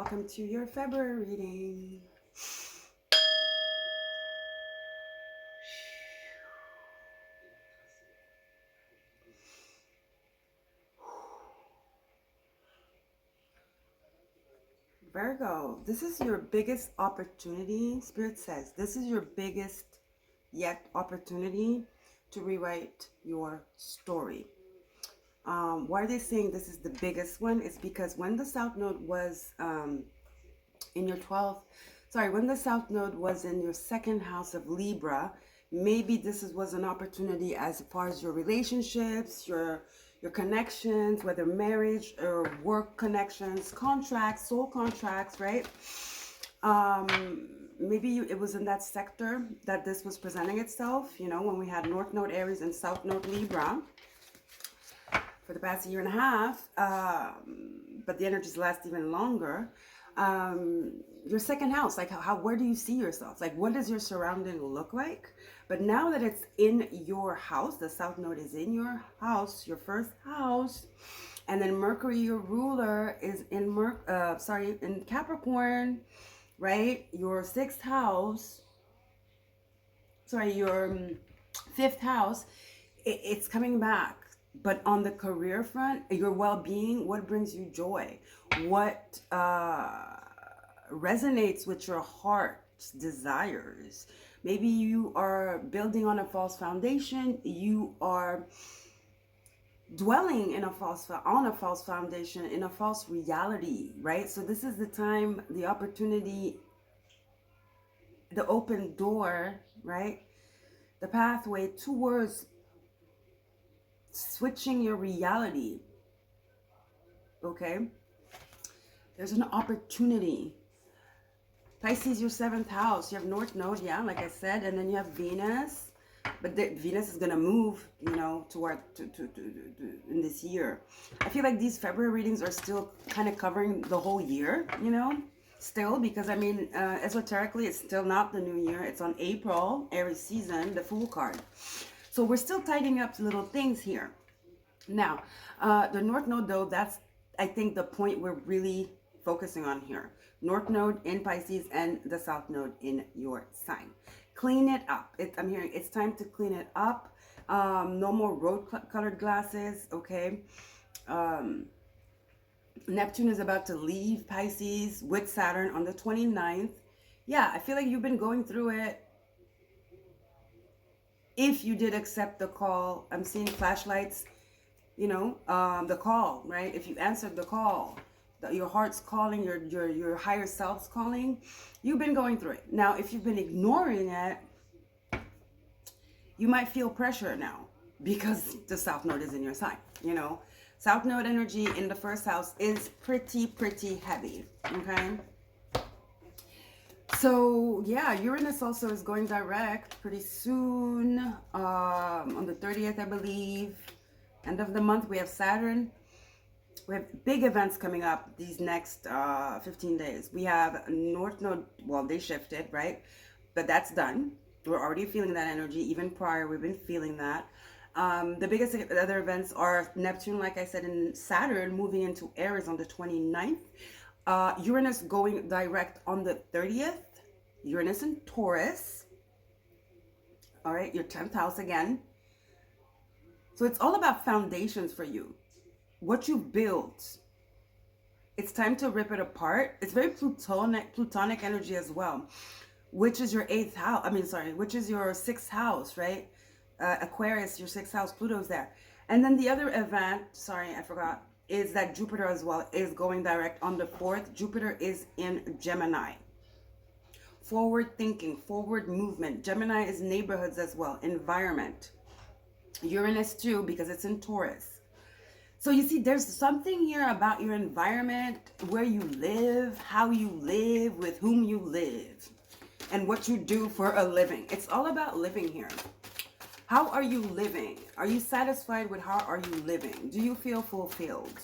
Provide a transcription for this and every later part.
welcome to your February reading. Virgo, this is your biggest opportunity. Spirit says this is your biggest yet opportunity to rewrite your story. Why are they saying this is the biggest one? It's because when the South Node was in your 12th, when the South Node was in your second house of Libra, maybe was an opportunity as far as your relationships, your connections, whether marriage or work connections, contracts, soul contracts, right? Maybe it was in that sector that this was presenting itself, you know, when we had North Node Aries and South Node Libra for the past year and a half, but the energies last even longer. Your second house, like where do you see yourself? Like, what does your surrounding look like? But now that it's in your house, the South Node is in your house, your first house, and then Mercury, your ruler, is in in Capricorn, right? Your sixth house, your fifth house, it's coming back. But on the career front, your well-being, what brings you joy? What resonates with your heart's desires? Maybe you are building on a false foundation. You are dwelling in a false foundation, in a false reality, right? So this is the time, the opportunity, the open door, right? The pathway towards switching your reality. Okay, there's an opportunity. Pisces, your seventh house. You have North Node, yeah, like I said, and then you have Venus. But Venus is gonna move, you know, toward in this year. I feel like these February readings are still kind of covering the whole year, you know, still, because I mean, esoterically, it's still not the new year. It's on April, Aries season, the Fool card. So we're still tidying up little things here. Now, the North Node, though, that's, I think, the point we're really focusing on here. North Node in Pisces and the South Node in your sign. Clean it up. I'm hearing it's time to clean it up. No more rose-colored glasses, okay? Neptune is about to leave Pisces with Saturn on the 29th. Yeah, I feel like you've been going through it. If you did accept the call, I'm seeing flashlights, you know, the call, right? If you answered the call, your heart's calling, your higher self's calling, you've been going through it. Now, if you've been ignoring it, you might feel pressure now because the South Node is in your sign, you know. South Node energy in the first house is pretty heavy, okay? So, yeah, Uranus also is going direct pretty soon, on the 30th, I believe. End of the month, we have Saturn. We have big events coming up these next 15 days. We have North Node, well, they shifted, right? But that's done. We're already feeling that energy. Even prior, we've been feeling that. The biggest other events are Neptune, like I said, and Saturn moving into Aries on the 29th. Uranus going direct on the 30th. Uranus in Taurus. All right, your 10th house again. So it's all about foundations for you. What you built, it's time to rip it apart. It's very plutonic energy as well, which is your eighth house. Which is your sixth house, right? Aquarius, your sixth house, Pluto's there. And then the other event, I forgot, is that Jupiter as well is going direct on the 4th. Jupiter is in Gemini. Forward thinking, forward movement. Gemini is neighborhoods as well, environment. Uranus too, because it's in Taurus. So you see, there's something here about your environment, where you live, how you live, with whom you live, and what you do for a living. It's all about living here. How are you living? Are you satisfied with how are you living? Do you feel fulfilled?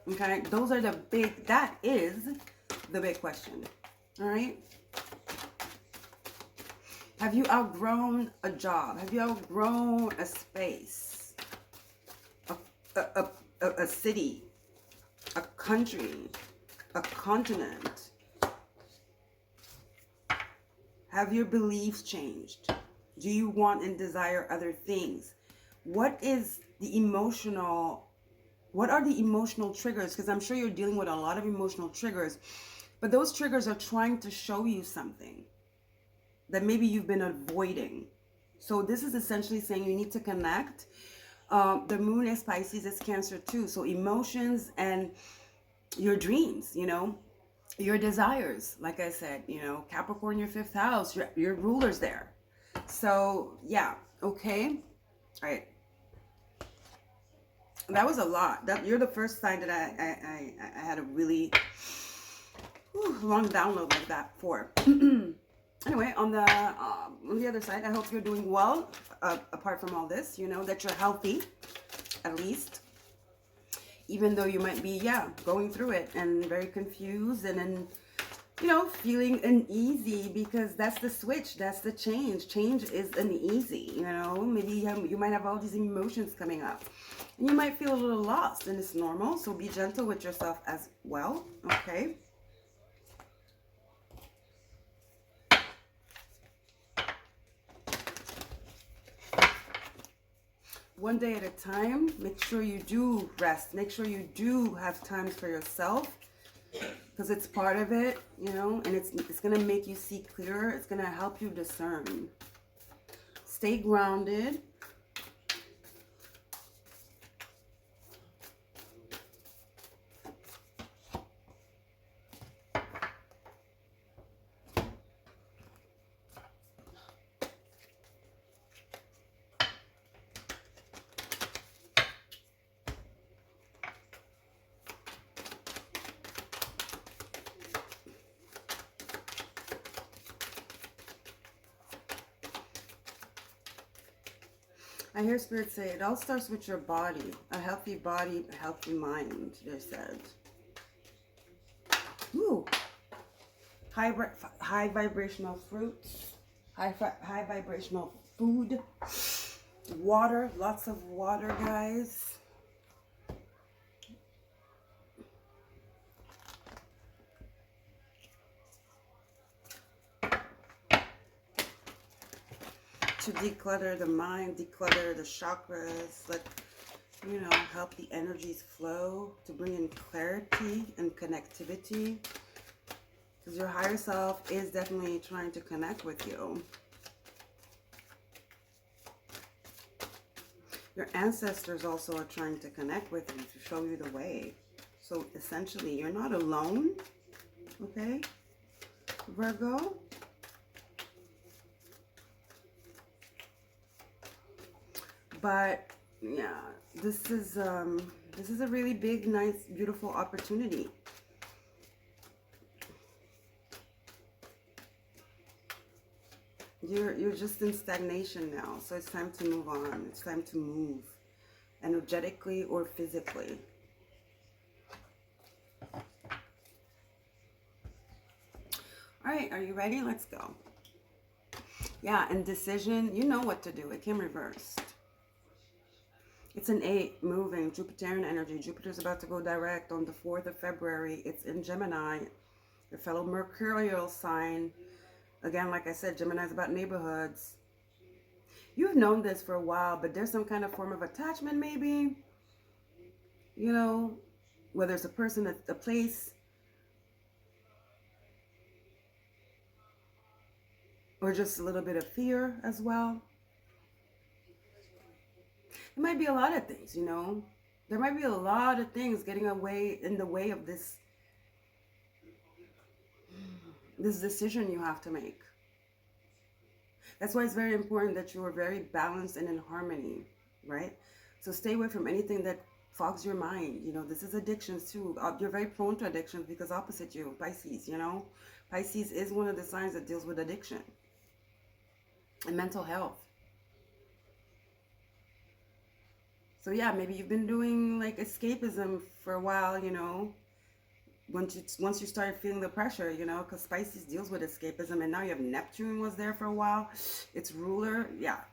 Okay, that is the big question. All right. Have you outgrown a job? Have you outgrown a space? A city? A country? a continent? Have your beliefs changed? Do you want and desire other things? What are the emotional triggers? Because I'm sure you're dealing with a lot of emotional triggers, but those triggers are trying to show you something that maybe you've been avoiding. So this is essentially saying you need to connect. The moon is Pisces, it's Cancer too. So emotions and your dreams, your desires, like I said, Capricorn, your 5th house, your ruler's there. So yeah, okay. All right. That was a lot. You're the first sign that I had a really long download like that for. Anyway, on the other side, I hope you're doing well. Apart from all this, that you're healthy, at least. Even though you might be, going through it and very confused and feeling uneasy, because that's the switch, that's the change. Change is uneasy, maybe you might have all these emotions coming up. And you might feel a little lost, and it's normal. So be gentle with yourself as well, okay? One day at a time. Make sure you do rest. Make sure you do have times for yourself, because it's part of it, and it's going to make you see clearer. It's going to help you discern. Stay grounded. I hear Spirit say it all starts with your body. A healthy body, a healthy mind, they said. Ooh. High vibrational fruits. High vibrational food. Water. Lots of water, guys. To declutter the mind, declutter the chakras, help the energies flow, to bring in clarity and connectivity. Because your higher self is definitely trying to connect with you. Your ancestors also are trying to connect with you, to show you the way. So essentially, you're not alone, okay, Virgo? But yeah, this is a really big, nice, beautiful opportunity. You're just in stagnation now, so it's time to move on. It's time to move, energetically or physically. All right, are you ready? Let's go. Yeah, and decision, you know what to do. It came reversed. It's an 8, moving, Jupiterian energy. Jupiter's about to go direct on the 4th of February. It's in Gemini, your fellow mercurial sign. Again, like I said, Gemini is about neighborhoods. You've known this for a while, but there's some kind of form of attachment maybe. Whether it's a person, a place, or just a little bit of fear as well. It might be a lot of things, There might be a lot of things getting in the way of this decision you have to make. That's why it's very important that you are very balanced and in harmony, right? So stay away from anything that fogs your mind. This is addictions too. You're very prone to addictions because opposite you, Pisces, Pisces is one of the signs that deals with addiction and mental health. So yeah, maybe you've been doing like escapism for a while, once you started feeling the pressure, because Pisces deals with escapism, and now you have Neptune was there for a while. It's ruler, yeah.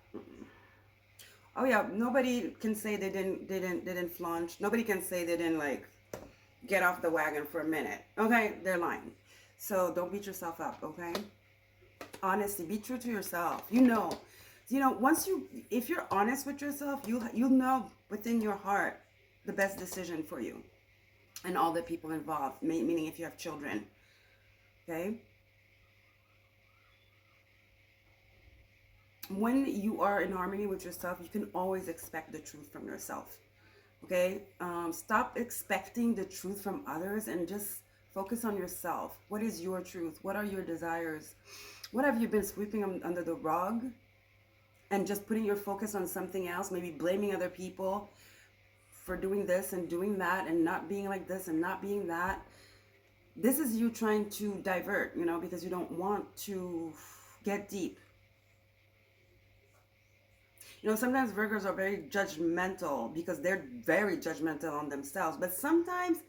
Oh yeah, nobody can say they didn't flaunt. Nobody can say they didn't get off the wagon for a minute. Okay, they're lying. So don't beat yourself up, okay? Honesty, be true to yourself. Once if you're honest with yourself, you'll know within your heart the best decision for you and all the people involved, meaning if you have children, okay? When you are in harmony with yourself, you can always expect the truth from yourself, okay? Stop expecting the truth from others and just focus on yourself. What is your truth? What are your desires? What have you been sweeping under the rug and just putting your focus on something else, maybe blaming other people for doing this and doing that and not being like this and not being that? This is you trying to divert, because you don't want to get deep. Sometimes Virgos are very judgmental because they're very judgmental on themselves. But sometimes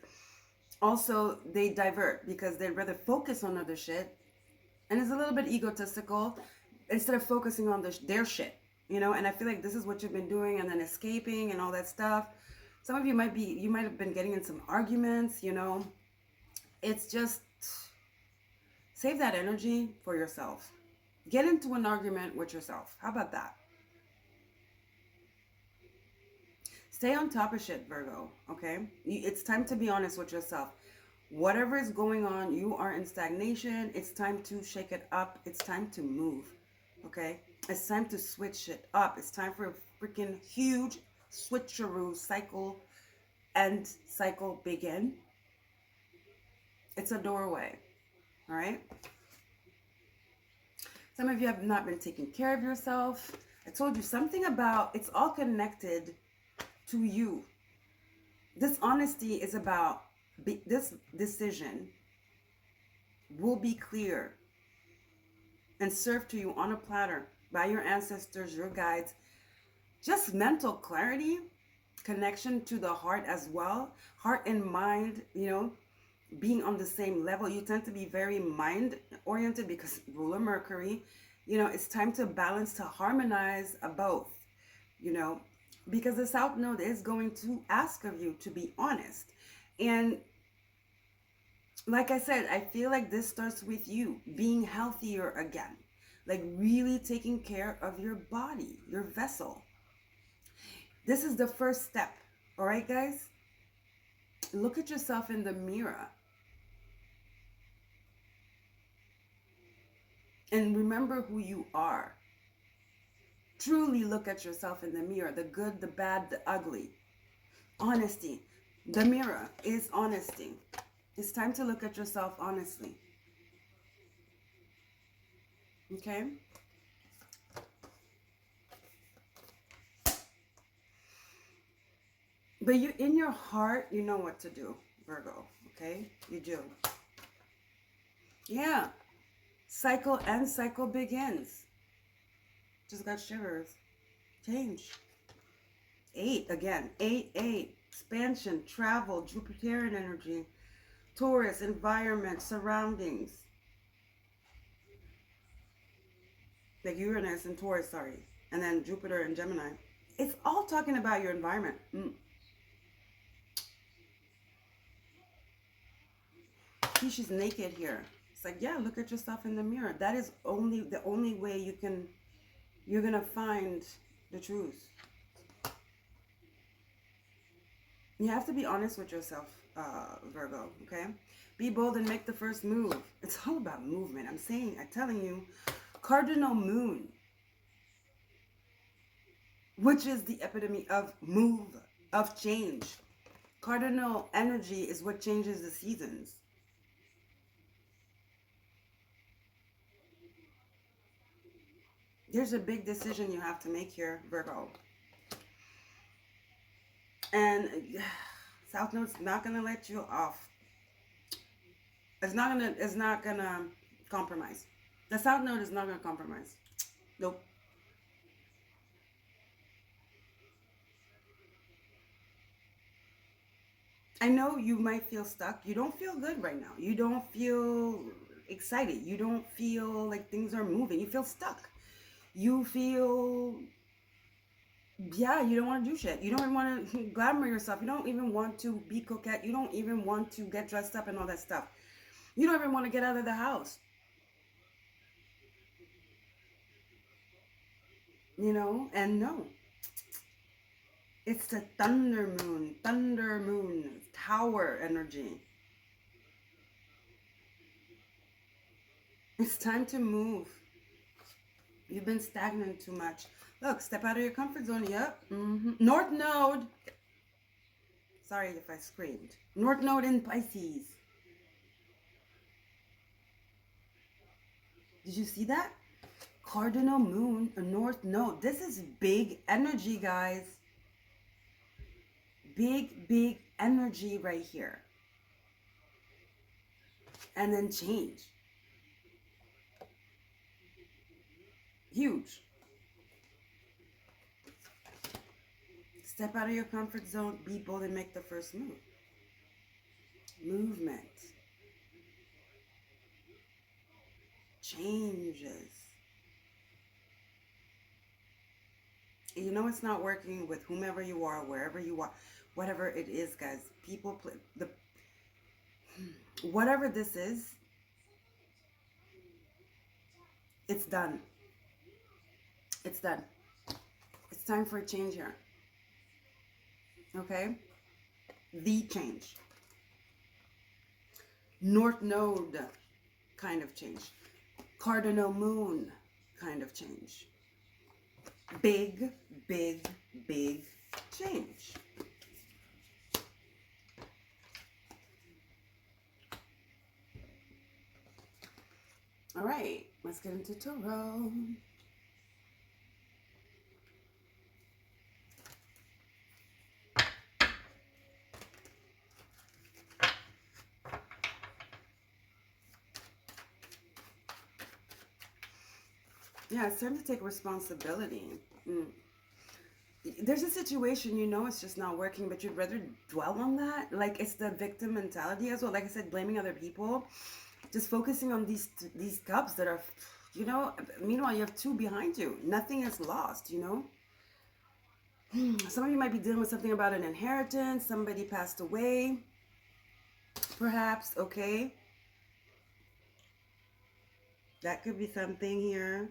also they divert because they'd rather focus on other shit. And it's a little bit egotistical instead of focusing on their shit, And I feel like this is what you've been doing and then escaping and all that stuff. Some of you might have been getting in some arguments, It's just save that energy for yourself. Get into an argument with yourself. How about that? Stay on top of shit, Virgo, okay? It's time to be honest with yourself. Whatever is going on, you are in stagnation. It's time to shake it up. It's time to move, okay? It's time to switch it up. It's time for a freaking huge switcheroo cycle begin. It's a doorway, all right? Some of you have not been taking care of yourself. I told you something about it's all connected to you. This honesty is about this decision will be clear and served to you on a platter by your ancestors, your guides. Just mental clarity, connection to the heart as well. Heart and mind, being on the same level. You tend to be very mind oriented because ruler Mercury, it's time to balance, to harmonize both, because the South Node is going to ask of you to be honest. And like I said, I feel like this starts with you being healthier again, like really taking care of your body, your vessel. This is the first step. All right, guys? Look at yourself in the mirror. And remember who you are. Truly look at yourself in the mirror, the good, the bad, the ugly. Honesty. The mirror is honesty. It's time to look at yourself honestly. Okay? But you, in your heart, you know what to do, Virgo. Okay? You do. Yeah. Cycle begins. Just got shivers. Change. 8 again. 8. Expansion, travel, Jupiterian energy, Taurus, environment, surroundings. Like Uranus and Taurus, sorry. And then Jupiter and Gemini. It's all talking about your environment. See, she's naked here. It's like, yeah, look at yourself in the mirror. That is the only way you're going to find the truth. You have to be honest with yourself, Virgo, okay? Be bold and make the first move. It's all about movement. I'm telling you, cardinal moon, which is the epitome of move, of change. Cardinal energy is what changes the seasons. There's a big decision you have to make here, Virgo. And South Node's not gonna let you off. It's not gonna compromise. The South Node is not gonna compromise. Nope. I know you might feel stuck. You don't feel good right now. You don't feel excited. You don't feel like things are moving. You feel stuck. You feel Yeah, you don't want to do shit. You don't even want to glamour yourself. You don't even want to be coquette. You don't even want to get dressed up and all that stuff. You don't even want to get out of the house. You know? And no. It's the thunder moon, tower energy. It's time to move. You've been stagnant too much. Look, step out of your comfort zone. Yep. North Node. Sorry if I screamed. North Node in Pisces. Did you see that? Cardinal moon, a North Node. This is big energy, guys. Big energy right here. And then change. Huge. Step out of your comfort zone, be bold, and make the first move. Movement. Changes. You know it's not working with whomever you are, wherever you are, whatever it is, guys. People play whatever this is, it's done. It's done. It's time for a change here. Okay? The change. North Node kind of change. Cardinal moon kind of change. Big change. All right, let's get into tarot. Yeah, it's time to take responsibility. There's a situation, you know, it's just not working, but you'd rather dwell on that. Like, it's the victim mentality as well. Like I said, blaming other people. Just focusing on these cups that are, you know, meanwhile, you have two behind you. Nothing is lost, you know. Some of you might be dealing with something about an inheritance. Somebody passed away, perhaps, okay. That could be something here.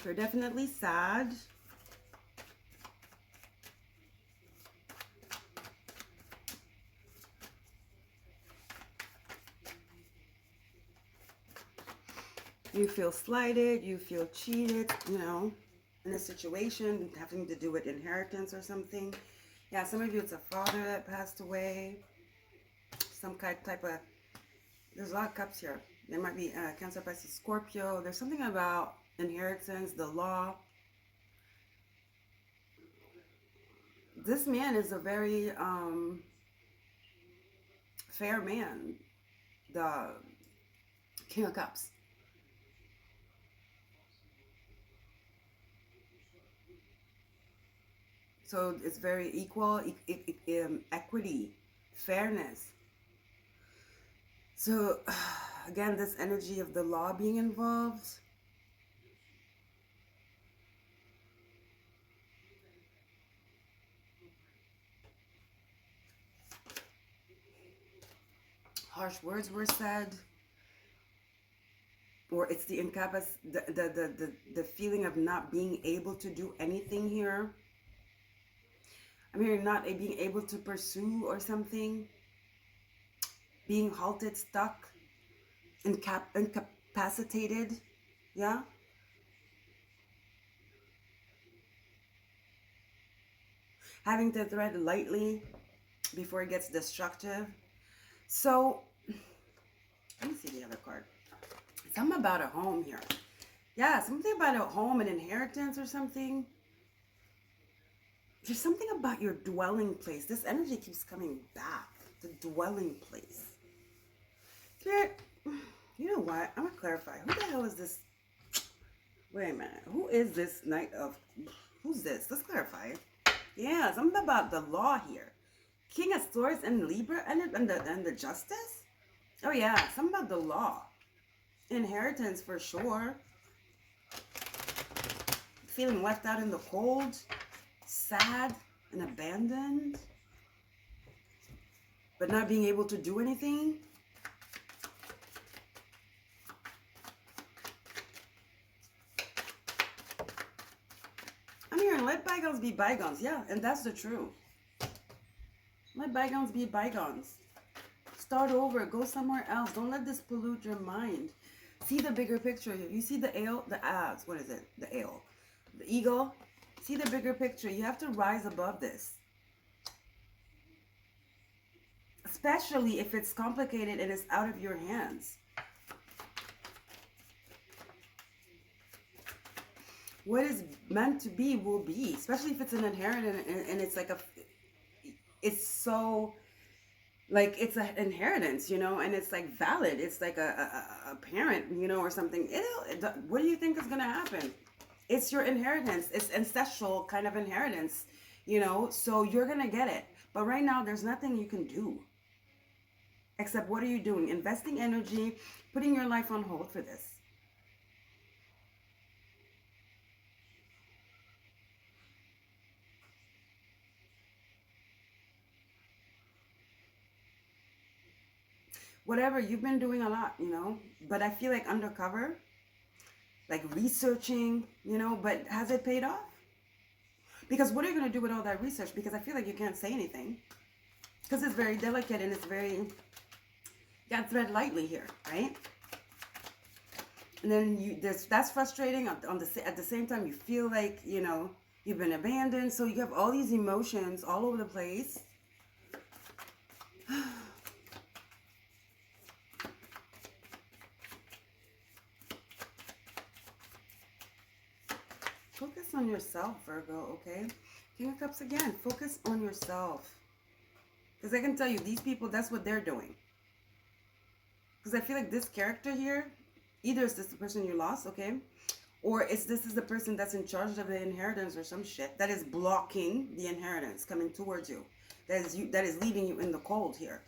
You're definitely sad. You feel slighted, you feel cheated, you know, in a situation having to do with inheritance or something. Yeah, some of you, it's a father that passed away. Some type of, there's a lot of cups here. There might be Cancer, Pisces, Scorpio. There's something about inheritance, the law. This man is a very fair man. The King of Cups. So it's very equal, equity, fairness. So again, this energy of the law being involved. Harsh words were said. Or it's the incapacity, the feeling of not being able to do anything here. I mean, not being able to pursue or something. Being halted, stuck, incapacitated. Yeah. Having to tread lightly before it gets destructive. So, let me see the other card. Something about a home here. Yeah, something about a home, an inheritance or something. There's something about your dwelling place. This energy keeps coming back. The dwelling place. Spirit, you know what? I'm going to clarify. Who the hell is this? Wait a minute. Who is this Knight of... Who's this? Let's clarify. Yeah, something about the law here. King of Swords and Libra and the Justice? Oh yeah, something about the law. Inheritance for sure. Feeling left out in the cold, sad and abandoned, but not being able to do anything. I'm hearing let bygones be bygones. Yeah, and that's the truth. Let bygones be bygones. Start over. Go somewhere else. Don't let this pollute your mind. See the bigger picture here. You see the ale, the ads. What is it? The ale, the eagle. See the bigger picture. You have to rise above this. Especially if it's complicated and it's out of your hands. What is meant to be will be, especially if it's an inherent and it's like it's so, like, it's an inheritance, you know, and it's like valid. It's like a parent, you know, or something. What do you think is going to happen? It's your inheritance. It's ancestral kind of inheritance, you know, so you're going to get it. But right now, there's nothing you can do. Except what are you doing? Investing energy, putting your life on hold for this. Whatever, you've been doing a lot, you know, but I feel like undercover, like researching, you know, but has it paid off? Because what are you going to do with all that research? Because I feel like you can't say anything. Because it's very delicate and it's very, you got to tread lightly here, right? And then that's frustrating. At the same time, you feel like, you know, you've been abandoned. So you have all these emotions all over the place. Focus on yourself, Virgo, okay? King of Cups again. Focus on yourself. Because I can tell you, these people, that's what they're doing. Because I feel like this character here, either is this the person you lost, okay? Or this is the person that's in charge of the inheritance or some shit that is blocking the inheritance coming towards you. That is leaving you in the cold here.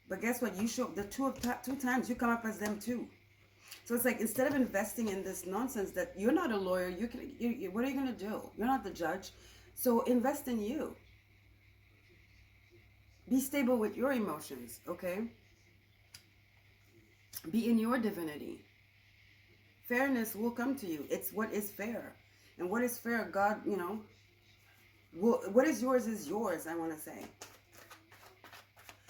But guess what? You show the two times you come up as them too. So it's like, instead of investing in this nonsense that you're not a lawyer, what are you going to do? You're not the judge. So invest in you. Be stable with your emotions, okay? Be in your divinity. Fairness will come to you. It's what is fair. And what is fair, God, you know, what is yours, I want to say.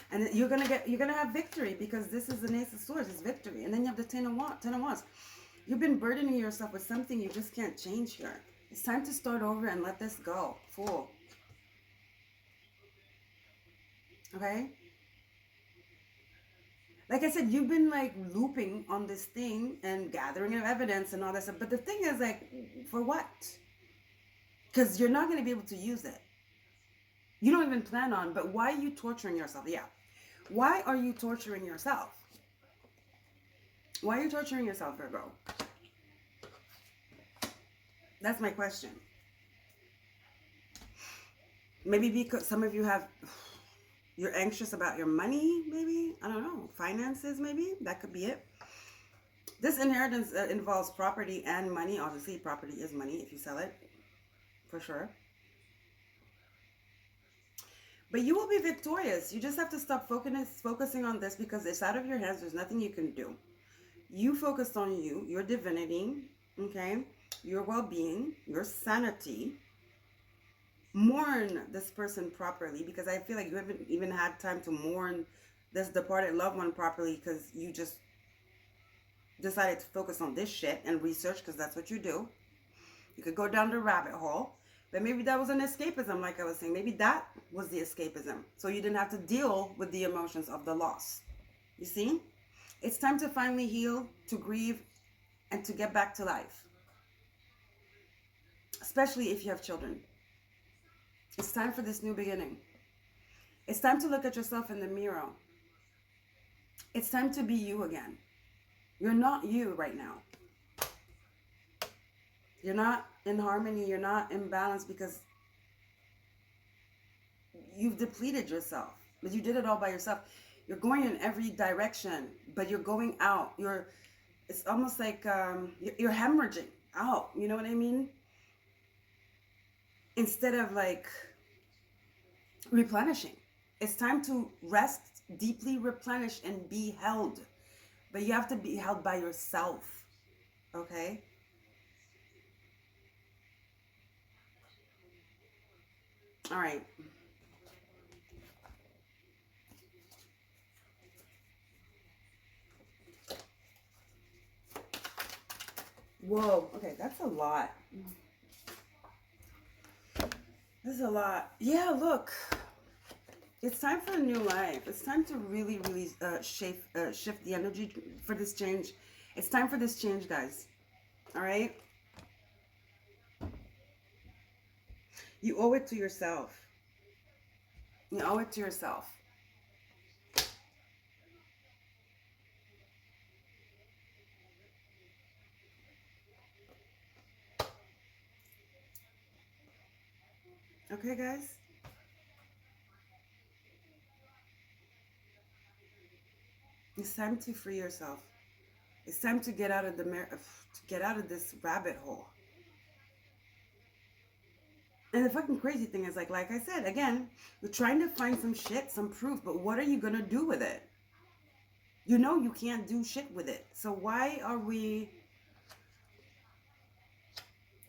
And you're gonna have victory, because this is the Ace of Swords, it's victory. And then you have the Ten of Wands. You've been burdening yourself with something you just can't change here. It's time to start over and let this go. Fool. Okay? Like I said, you've been like looping on this thing and gathering evidence and all that stuff. But the thing is, like, for what? Because you're not going to be able to use it. You don't even plan on, but why are you torturing yourself? Yeah. Why are you torturing yourself? Why are you torturing yourself, Virgo? That's my question. Maybe because some of you you're anxious about your money, maybe? I don't know. Finances, maybe? That could be it. This inheritance involves property and money. Obviously, property is money if you sell it, for sure. But you will be victorious. You just have to stop focusing on this, because it's out of your hands. There's nothing you can do. You focused on you, your divinity, okay? Your well-being, your sanity. Mourn this person properly, because I feel like you haven't even had time to mourn this departed loved one properly, because you just decided to focus on this shit and research, because that's what you do. You could go down the rabbit hole. But maybe that was an escapism, like I was saying. Maybe that was the escapism. So you didn't have to deal with the emotions of the loss. You see? It's time to finally heal, to grieve, and to get back to life. Especially if you have children. It's time for this new beginning. It's time to look at yourself in the mirror. It's time to be you again. You're not you right now. You're not in harmony. You're not in balance, because you've depleted yourself. But you did it all by yourself. You're going in every direction, but you're going out. It's almost like you're hemorrhaging. out. You know what I mean? Instead of like replenishing. It's time to rest, deeply replenish, and be held. But you have to be held by yourself. Okay? All right. Whoa. Okay, that's a lot. This is a lot. Yeah, look. It's time for a new life. It's time to really, really shift the energy for this change. It's time for this change, guys. All right? You owe it to yourself. You owe it to yourself. Okay, guys? It's time to free yourself. It's time to get out of this rabbit hole. And the fucking crazy thing is, like I said, again, you're trying to find some shit, some proof, but what are you gonna do with it? You know you can't do shit with it. So why are we...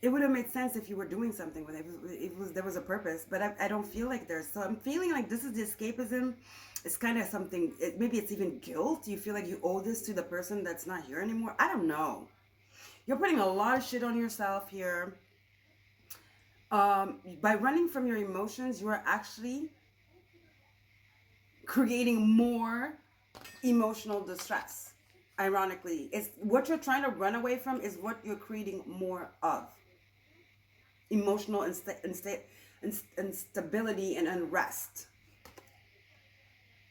It would have made sense if you were doing something with it. There was a purpose, but I don't feel like there's. So I'm feeling like this is the escapism. It's kind of something. Maybe it's even guilt. You feel like you owe this to the person that's not here anymore. I don't know. You're putting a lot of shit on yourself here. By running from your emotions, you are actually creating more emotional distress. Ironically, it's what you're trying to run away from is what you're creating more of. Emotional instability and unrest.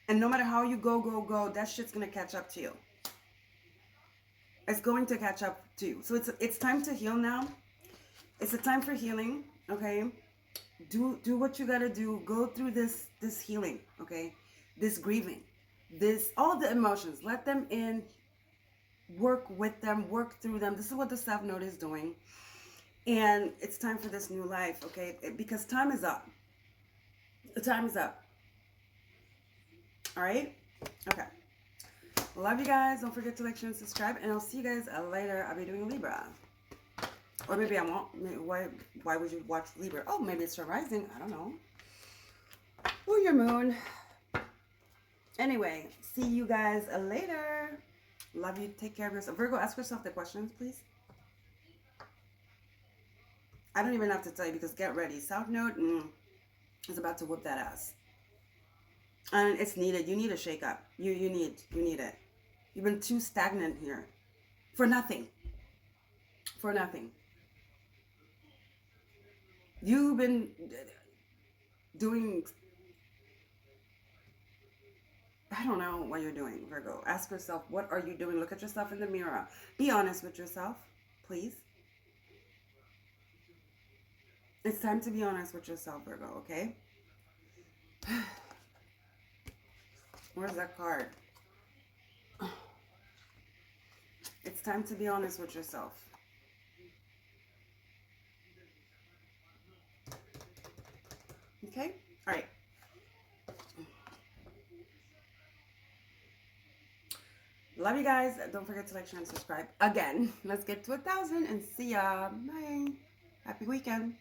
And no matter how you go, that shit's gonna catch up to you. It's going to catch up to you. So it's time to heal now. It's a time for healing, okay? Do what you gotta do. Go through this healing, okay? This grieving, all the emotions. Let them in. Work with them. Work through them. This is what the South Node is doing. And it's time for this new life, okay? Because time is up. The time is up. All right? Okay. Love you guys. Don't forget to like, share, and subscribe. And I'll see you guys later. I'll be doing Libra. Or maybe I won't. Why would you watch Libra? Oh, maybe it's your rising. I don't know. Or your moon. Anyway, see you guys later. Love you. Take care of yourself. Virgo, ask yourself the questions, please. I don't even have to tell you because get ready. South Node is about to whoop that ass. And it's needed. You need a shake up. You need it. You've been too stagnant here. For nothing. For nothing. You've been doing... I don't know what you're doing, Virgo. Ask yourself, what are you doing? Look at yourself in the mirror. Be honest with yourself, please. It's time to be honest with yourself, Virgo, okay? Where's that card? It's time to be honest with yourself. Okay? All right. Love you guys. Don't forget to like, share, and subscribe. Again, let's get to 1,000 and see ya. Bye. Happy weekend.